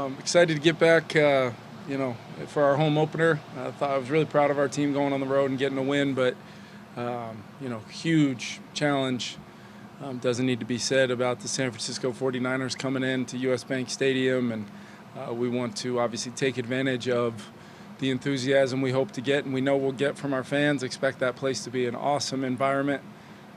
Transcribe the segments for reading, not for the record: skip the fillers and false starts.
Excited to get back, for our home opener. I was really proud of our team going on the road and getting a win, but, huge challenge. Doesn't need to be said about the San Francisco 49ers coming in to US Bank Stadium, and we want to obviously take advantage of the enthusiasm we hope to get and we know we'll get from our fans. Expect that place to be an awesome environment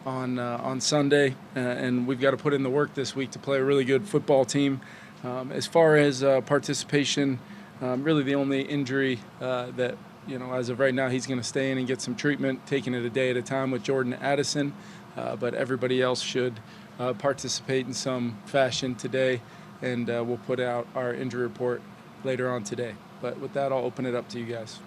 on Sunday, and we've got to put in the work this week to play a really good football team. As far as participation, really the only injury that, as of right now, he's going to stay in and get some treatment, taking it a day at a time with Jordan Addison, but everybody else should participate in some fashion today, and we'll put out our injury report later on today. But with that, I'll open it up to you guys.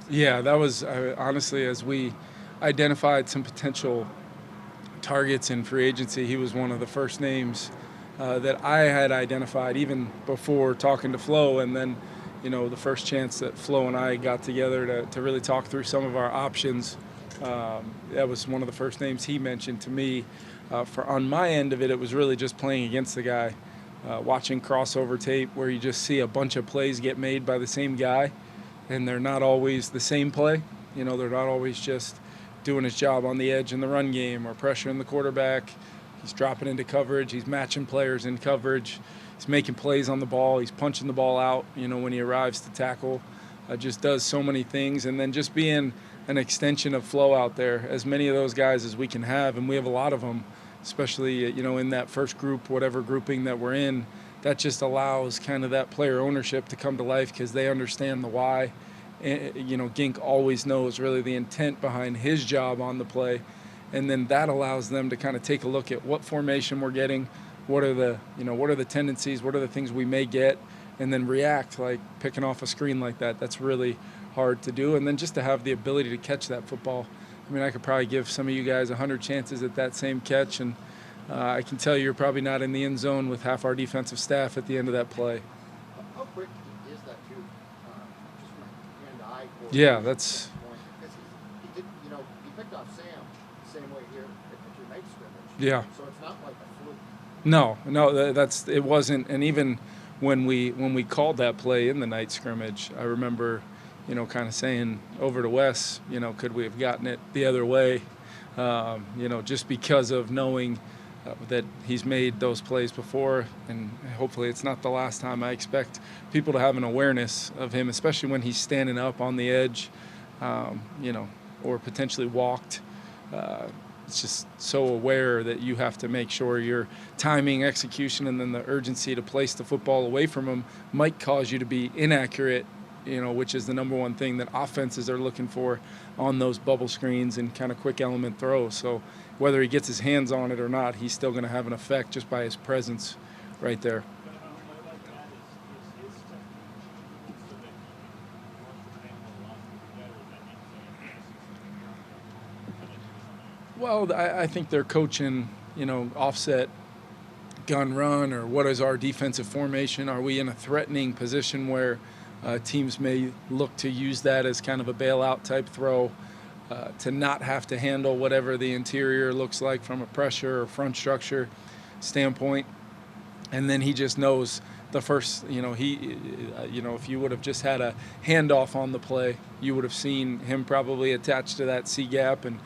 Yeah, that was honestly, as we identified some potential targets in free agency, he was one of the first names that I had identified even before talking to Flo. And then, the first chance that Flo and I got together to really talk through some of our options, that was one of the first names he mentioned to me. On my end of it, it was really just playing against the guy, watching crossover tape where you just see a bunch of plays get made by the same guy. And they're not always the same play. They're not always just doing his job on the edge in the run game or pressuring the quarterback. He's dropping into coverage. He's matching players in coverage. He's making plays on the ball. He's punching the ball out, when he arrives to tackle. Just does so many things. And then just being an extension of Flo out there, as many of those guys as we can have, and we have a lot of them, especially, in that first group, whatever grouping that we're in. That just allows kind of that player ownership to come to life because they understand the why. Gink always knows really the intent behind his job on the play, and then that allows them to kind of take a look at what formation we're getting, what are the tendencies, what are the things we may get, and then react, like picking off a screen like that. That's really hard to do, and then just to have the ability to catch that football. I could probably give some of you guys 100 chances at that same catch, and I can tell you're probably not in the end zone with half our defensive staff at the end of that play. How quick is that, too? Just from hand-to-eye? Yeah, that's... He picked off Sam the same way here at your night scrimmage. Yeah. So it's not like a fluke. No, it wasn't. And even when we called that play in the night scrimmage, I remember, kind of saying over to Wes, could we have gotten it the other way? Just because of knowing that he's made those plays before, and hopefully it's not the last time. I expect people to have an awareness of him, especially when he's standing up on the edge, or potentially walked. It's just so aware that you have to make sure your timing, execution, and then the urgency to place the football away from him might cause you to be inaccurate, which is the number one thing that offenses are looking for on those bubble screens and kind of quick element throws. So whether he gets his hands on it or not, he's still going to have an effect just by his presence right there. Well, I think they're coaching, offset gun run, or what is our defensive formation? Are we in a threatening position where teams may look to use that as kind of a bailout type throw to not have to handle whatever the interior looks like from a pressure or front structure standpoint. And then he just knows the first, if you would have just had a handoff on the play, you would have seen him probably attached to that C gap and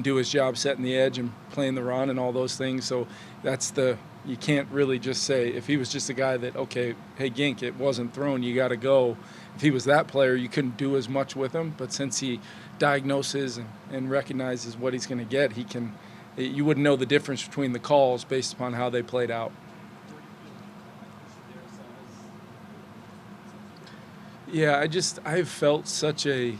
do his job setting the edge and playing the run and all those things. So you can't really just say, if he was just a guy that, okay, hey, Gink, it wasn't thrown, you got to go. If he was that player, you couldn't do as much with him. But since he diagnoses and recognizes what he's going to get, you wouldn't know the difference between the calls based upon how they played out. Yeah, I've felt such an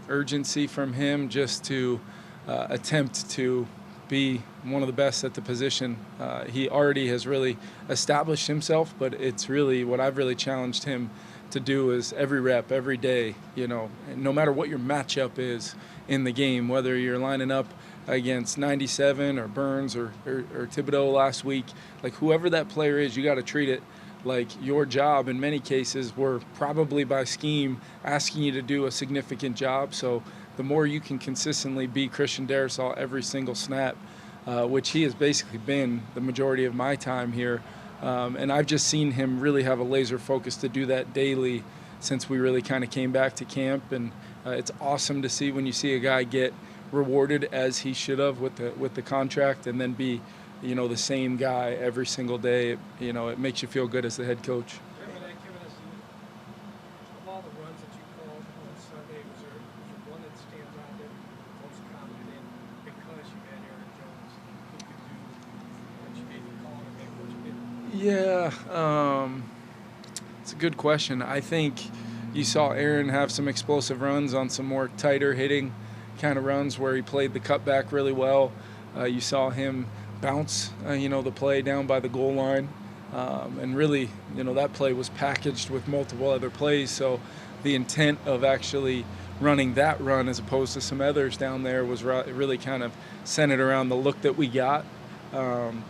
urgency from him just to attempt to be one of the best at the position. He already has really established himself, but it's really what I've really challenged him to do is every rep, every day, no matter what your matchup is in the game, whether you're lining up against 97 or Burns or Thibodeau last week, like whoever that player is, you got to treat it like your job in many cases we're probably by scheme asking you to do a significant job. So the more you can consistently be Christian Darrisaw every single snap, which he has basically been the majority of my time here, and I've just seen him really have a laser focus to do that daily since we really kind of came back to camp. And it's awesome to see when you see a guy get rewarded as he should have with the contract, and then be, the same guy every single day. It makes you feel good as the head coach. Of all the runs that you called on Sunday, was there one that stands out that you're most confident in because you had Aaron Jones who could do what you did call and make what you did? Yeah, it's a good question. I think you saw Aaron have some explosive runs on some more tighter hitting kind of runs where he played the cutback really well. You saw him bounce, the play down by the goal line. And really, that play was packaged with multiple other plays. So the intent of actually running that run as opposed to some others down there was really kind of centered around the look that we got. And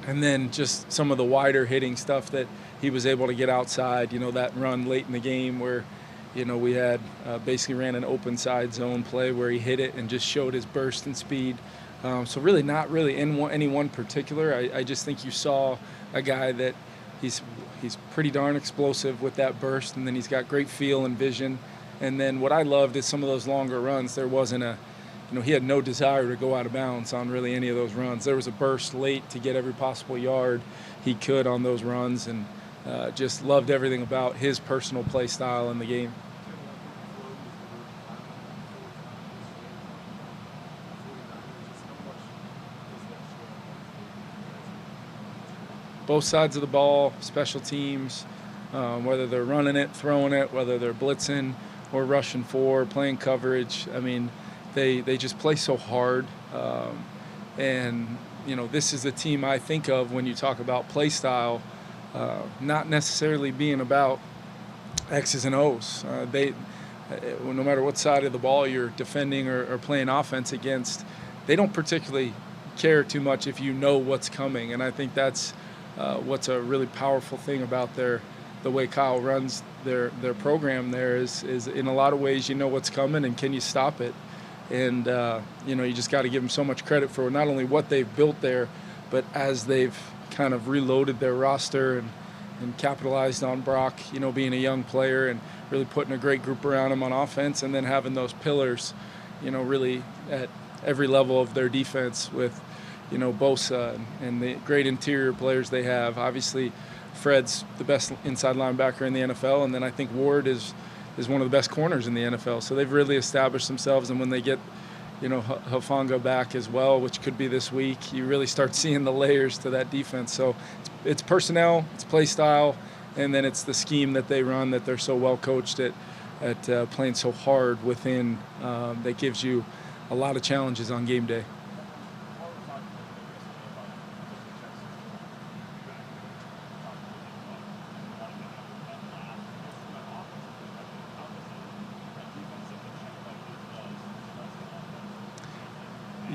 then just some of the wider hitting stuff that he was able to get outside, that run late in the game where, we had basically ran an open side zone play where he hit it and just showed his burst and speed. So really not really in any one particular. I just think you saw a guy that he's pretty darn explosive with that burst, and then he's got great feel and vision. And then what I loved is some of those longer runs. There wasn't he had no desire to go out of bounds on really any of those runs. There was a burst late to get every possible yard he could on those runs, and just loved everything about his personal play style in the game. Both sides of the ball, special teams, whether they're running it, throwing it, whether they're blitzing or rushing for, playing coverage. I mean, they just play so hard. And, this is the team I think of when you talk about play style, not necessarily being about X's and O's. No matter what side of the ball you're defending or playing offense against, they don't particularly care too much if you know what's coming. And I think that's what's a really powerful thing about the way Kyle runs their program there is in a lot of ways you know what's coming and can you stop it. And, you just got to give them so much credit for not only what they've built there, but as they've kind of reloaded their roster and capitalized on Brock, being a young player and really putting a great group around him on offense, and then having those pillars, really at every level of their defense with, Bosa and the great interior players they have. Obviously, Fred's the best inside linebacker in the NFL, and then I think Ward is one of the best corners in the NFL. So they've really established themselves, and when they get, Hufanga back as well, which could be this week, you really start seeing the layers to that defense. So it's personnel, it's play style, and then it's the scheme that they run that they're so well coached at playing so hard within that gives you a lot of challenges on game day.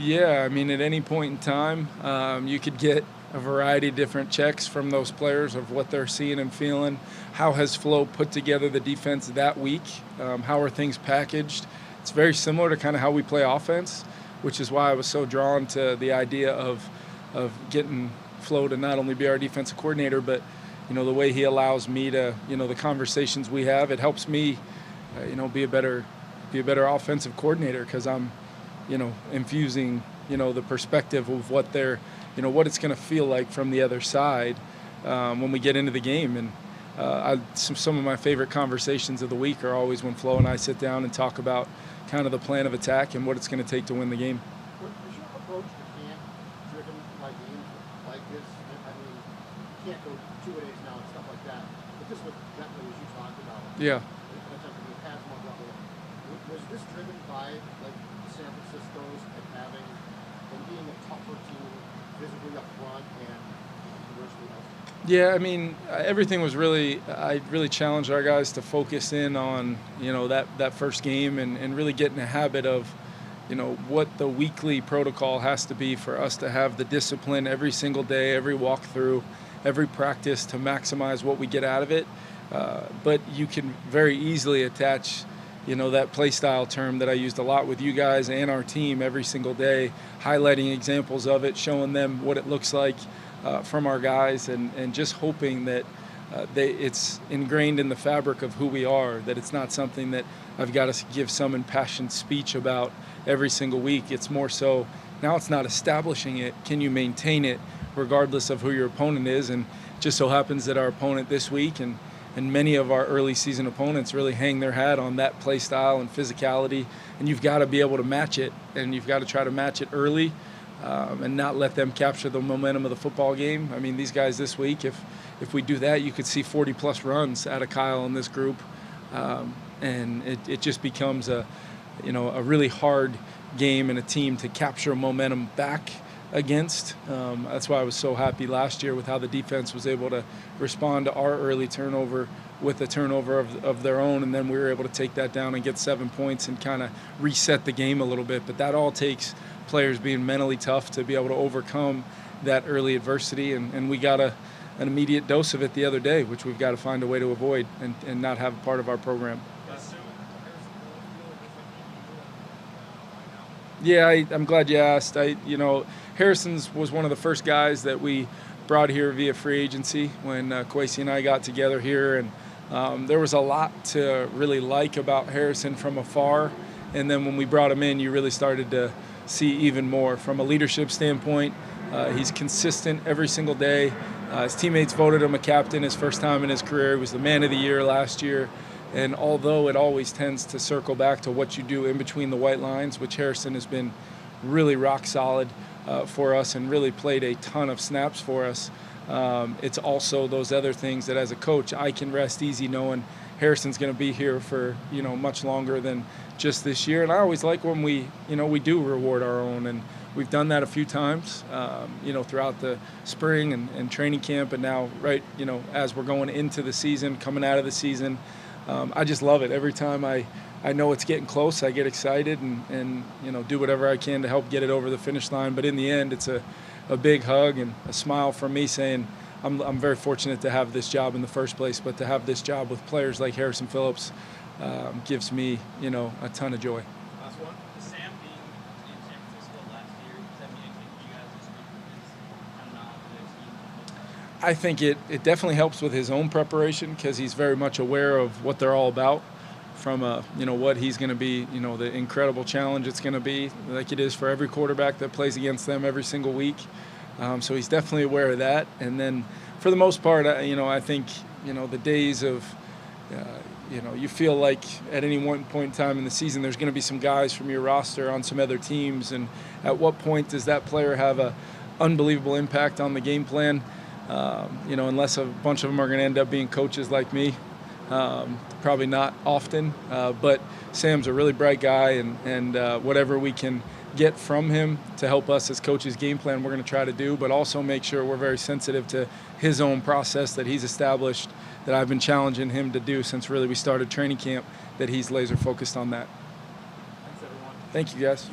Yeah, I mean, at any point in time, you could get a variety of different checks from those players of what they're seeing and feeling. How has Flo put together the defense that week? How are things packaged? It's very similar to kind of how we play offense, which is why I was so drawn to the idea of getting Flo to not only be our defensive coordinator, but, the way he allows me to, the conversations we have, it helps me, be a better offensive coordinator because I'm, infusing, the perspective of what they're, what it's going to feel like from the other side when we get into the game. And some of my favorite conversations of the week are always when Flo and I sit down and talk about kind of the plan of attack and what it's going to take to win the game. Was your approach to camp driven by games like this? I mean, you can't go 2 days now and stuff like that. But this was definitely, as you talked about. Yeah. Was this driven by like San Francisco's and having and being a tougher team physically up front and commercially else? Yeah, I mean, everything was I really challenged our guys to focus in on, that first game and really get in a habit of, what the weekly protocol has to be for us to have the discipline every single day, every walkthrough, every practice to maximize what we get out of it. But you can very easily attach, that play style term that I used a lot with you guys and our team every single day, highlighting examples of it, showing them what it looks like from our guys, and just hoping that it's ingrained in the fabric of who we are, that it's not something that I've got to give some impassioned speech about every single week. It's more so now it's not establishing it. Can you maintain it regardless of who your opponent is? And it just so happens that our opponent this week and many of our early season opponents really hang their hat on that play style and physicality, and you've got to be able to match it, and you've got to try to match it early and not let them capture the momentum of the football game. I mean, these guys this week, if we do that, you could see 40-plus runs out of Kyle and this group, and it just becomes a really hard game and a team to capture momentum back against. That's why I was so happy last year with how the defense was able to respond to our early turnover with a turnover of their own, and then we were able to take that down and get 7 points and kind of reset the game a little bit. But that all takes players being mentally tough to be able to overcome that early adversity, and we got an immediate dose of it the other day, which we've got to find a way to avoid and not have part of our program. Yeah, I'm glad you asked. Harrison's was one of the first guys that we brought here via free agency when Kwesi and I got together here, and there was a lot to really like about Harrison from afar, and then when we brought him in, you really started to see even more. From a leadership standpoint, he's consistent every single day. His teammates voted him a captain his first time in his career. He was the man of the year last year. And although it always tends to circle back to what you do in between the white lines, which Harrison has been really rock solid for us and really played a ton of snaps for us, it's also those other things that as a coach I can rest easy knowing Harrison's going to be here for much longer than just this year. And I always like when we do reward our own, and we've done that a few times throughout the spring and training camp, and now as we're going into the season, coming out of the season. I just love it. Every time I know it's getting close, I get excited and do whatever I can to help get it over the finish line. But in the end, it's a big hug and a smile from me saying I'm very fortunate to have this job in the first place, but to have this job with players like Harrison Phillips gives me a ton of joy. Last one. Sam being in San Francisco last year, does that mean anything for you guys this week with his kind of knowledge of their team? I think it definitely helps with his own preparation because he's very much aware of what they're all about, from what he's going to be, the incredible challenge it's going to be, like it is for every quarterback that plays against them every single week. So he's definitely aware of that. And then for the most part, I think the days of you feel like at any one point in time in the season there's going to be some guys from your roster on some other teams, and at what point does that player have a unbelievable impact on the game plan? Unless a bunch of them are going to end up being coaches like me. Probably not often, but Sam's a really bright guy, and whatever we can get from him to help us as coaches game plan, we're going to try to do, but also make sure we're very sensitive to his own process that he's established, that I've been challenging him to do since really we started training camp, that he's laser focused on that. Thanks, everyone. Thank you, guys.